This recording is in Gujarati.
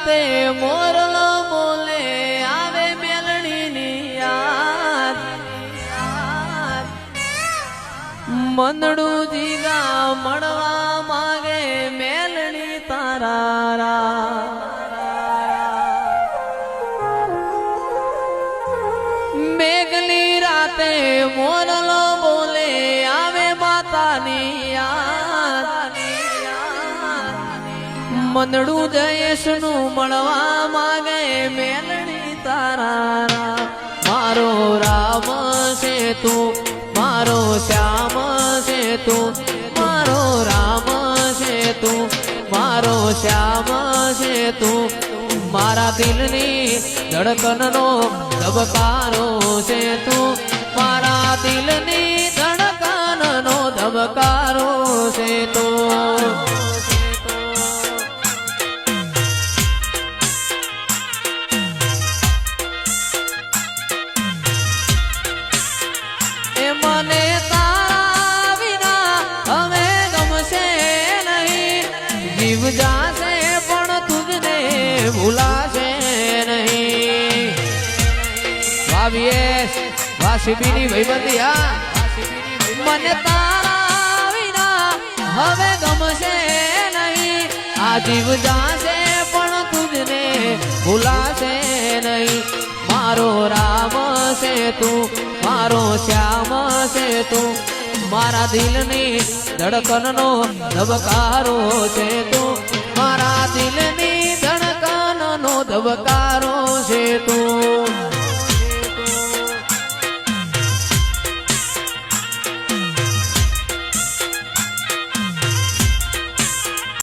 રાતે મોરલો બોલે આવે મેલડીની યાદ મંદડું જીગા મળવા માંગે મેલડી તારા મેઘલી રાતે મોરલો બોલે આવે માતાની યાદ મંદડું જયેશનું મળવા માંગે મેલડી તારા મારો રામ છે તું મારો શ્યામ છે તું મારો રામ છે તું મારો શ્યામ છે તું મારા દિલની ધડકનનો ધબકારો છે તું મારા દિલની ધડકનનો ધબકારો છે તું મને તારા વિના હવે ગમશે નહીં જીવ જાશે પણ તુજને ભૂલાશે નહીં વાવીએસ વાસીબીની ભાઈબંધિયા મને તારા વિના હવે ગમશે નહીં આ જીવ જાશે પણ તુજને ભૂલાશે નહીં મારો રામ છે તું મારો શ્યામ છે તું મારા દિલની ધડકનનો ધબકારો છે તું મારા દિલની ધડકનનો ધબકારો છે તું